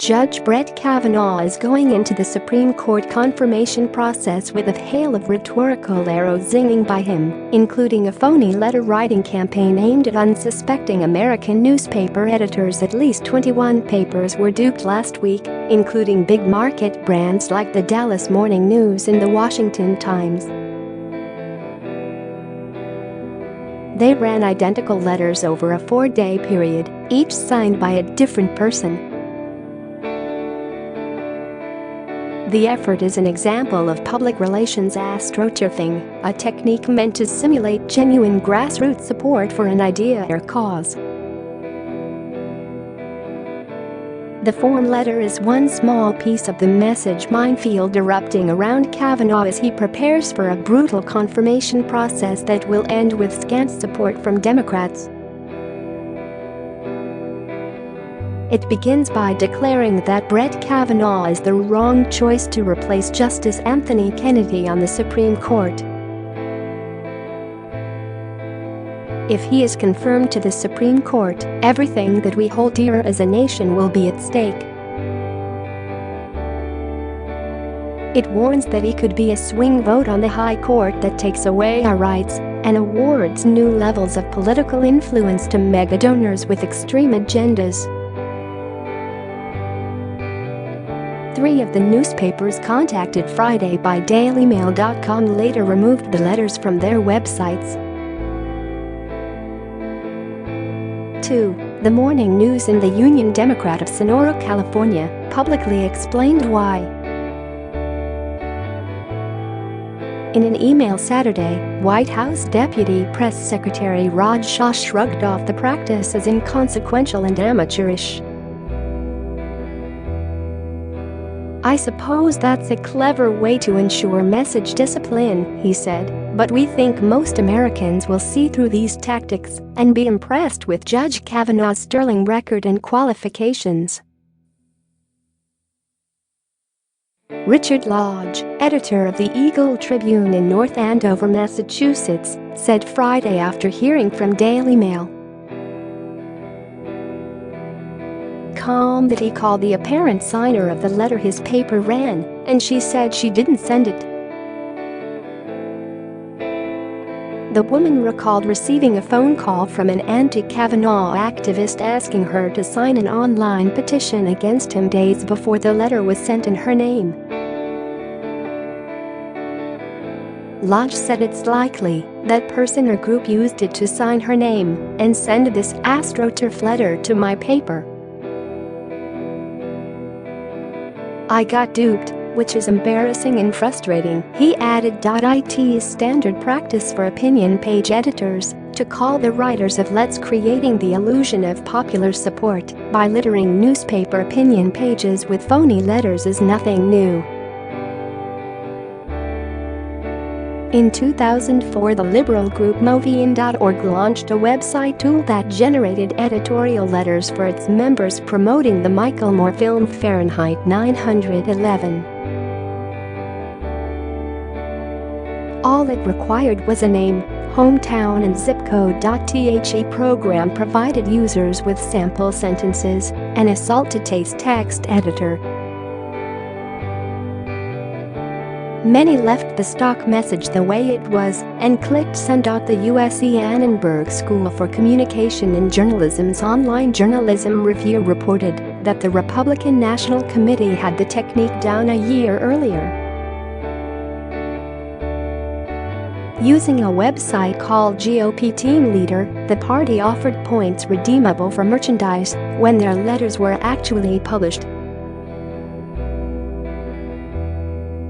Judge Brett Kavanaugh is going into the Supreme Court confirmation process with a hail of rhetorical arrows zinging by him, including a phony letter-writing campaign aimed at unsuspecting American newspaper editors. At least 21 papers were duped last week, including big-market brands like the Dallas Morning News and the Washington Times. They ran identical letters over a 4-day period, each signed by a different person. The effort is an example of public relations astroturfing, a technique meant to simulate genuine grassroots support for an idea or cause. The form letter is one small piece of the message minefield erupting around Kavanaugh as he prepares for a brutal confirmation process that will end with scant support from Democrats. It begins by declaring that Brett Kavanaugh is the wrong choice to replace Justice Anthony Kennedy on the Supreme Court. If he is confirmed to the Supreme Court, everything that we hold dear as a nation will be at stake. It warns that he could be a swing vote on the High Court that takes away our rights and awards new levels of political influence to mega donors with extreme agendas. 3 of the newspapers contacted Friday by DailyMail.com later removed the letters from their websites. 2. The Morning News and the Union Democrat of Sonora, California, publicly explained why. In an email Saturday, White House Deputy Press Secretary Raj Shah shrugged off the practice as inconsequential and amateurish. "I suppose that's a clever way to ensure message discipline," he said, "but we think most Americans will see through these tactics and be impressed with Judge Kavanaugh's sterling record and qualifications." Richard Lodge, editor of the Eagle Tribune in North Andover, Massachusetts, said Friday after hearing from Daily Mail. That he called the apparent signer of the letter his paper ran, and she said she didn't send it. The woman recalled receiving a phone call from an anti-Kavanaugh activist asking her to sign an online petition against him days before the letter was sent in her name. Lodge said it's likely that person or group used it to sign her name and send this astroturf letter to my paper. "I got duped, which is embarrassing and frustrating," he added. It is standard practice for opinion page editors to call the writers of Let's creating the illusion of popular support by littering newspaper opinion pages with phony letters is nothing new. In 2004, the liberal group Movian.org launched a website tool that generated editorial letters for its members promoting the Michael Moore film Fahrenheit 9/11. All it required was a name, hometown and zip code. The program provided users with sample sentences and a salt-to-taste text editor. Many left the stock message the way it was and clicked send. The USC Annenberg School for Communication and Journalism's online journalism review reported that the Republican National Committee had the technique down a year earlier. Using a website called GOP Team Leader, the party offered points redeemable for merchandise when their letters were actually published.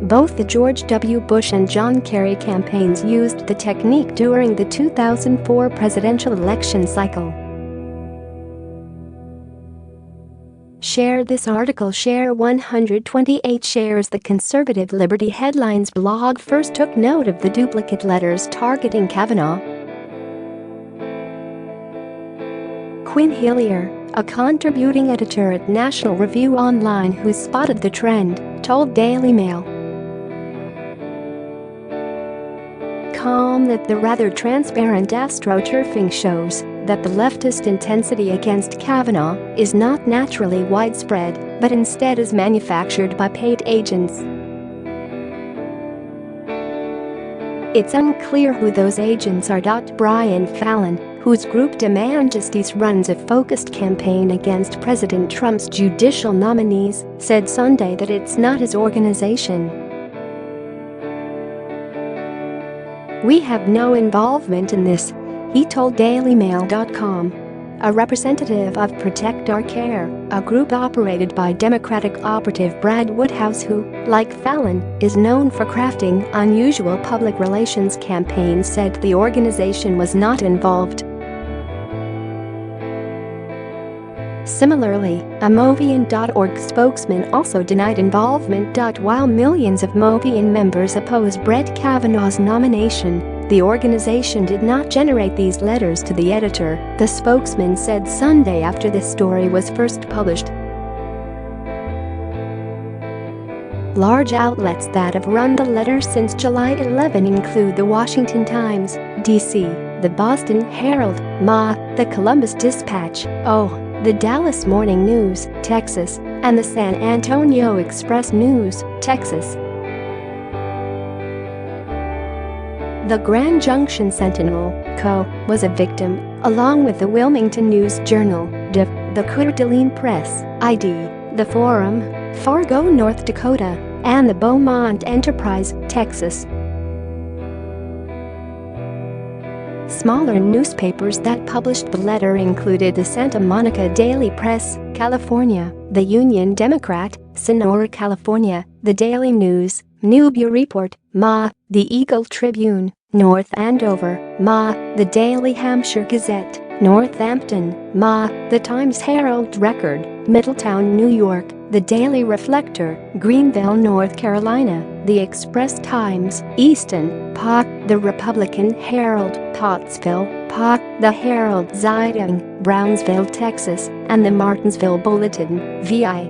Both the George W. Bush and John Kerry campaigns used the technique during the 2004 presidential election cycle. Share this article. Share 128 shares. The conservative Liberty Headlines blog first took note of the duplicate letters targeting Kavanaugh. Quinn Hillier, a contributing editor at National Review Online who spotted the trend, told Daily Mail that the rather transparent astroturfing shows that the leftist intensity against Kavanaugh is not naturally widespread, but instead is manufactured by paid agents. It's unclear who those agents are. Brian Fallon, whose group DeManjustice runs a focused campaign against President Trump's judicial nominees, said Sunday that it's not his organization. "We have no involvement in this," he told DailyMail.com. A representative of Protect Our Care, a group operated by Democratic operative Brad Woodhouse who, like Fallon, is known for crafting unusual public relations campaigns, said the organization was not involved. Similarly, a Movian.org spokesman also denied involvement. While millions of Movian members oppose Brett Kavanaugh's nomination, the organization did not generate these letters to the editor, the spokesman said Sunday after this story was first published. Large outlets that have run the letter since July 11 include the Washington Times, D.C., the Boston Herald, MA, the Columbus Dispatch, the Dallas Morning News, Texas, and the San Antonio Express News, Texas. The Grand Junction Sentinel, Co., was a victim, along with the Wilmington News-Journal, DIF, the Coeur d'Alene Press, ID, the Forum, Fargo, North Dakota, and the Beaumont Enterprise, Texas. Smaller newspapers that published the letter included the Santa Monica Daily Press, California, the Union Democrat, Sonora, California, the Daily News, Newbie Report, MA, the Eagle Tribune, North Andover, MA, the Daily Hampshire Gazette, Northampton, MA, the Times Herald Record, Middletown, New York, the Daily Reflector, Greenville, North Carolina, the Express Times, Easton, PA, the Republican Herald, Pottsville, PA, the Herald Zeitung, Brownsville, Texas, and the Martinsville Bulletin, VI.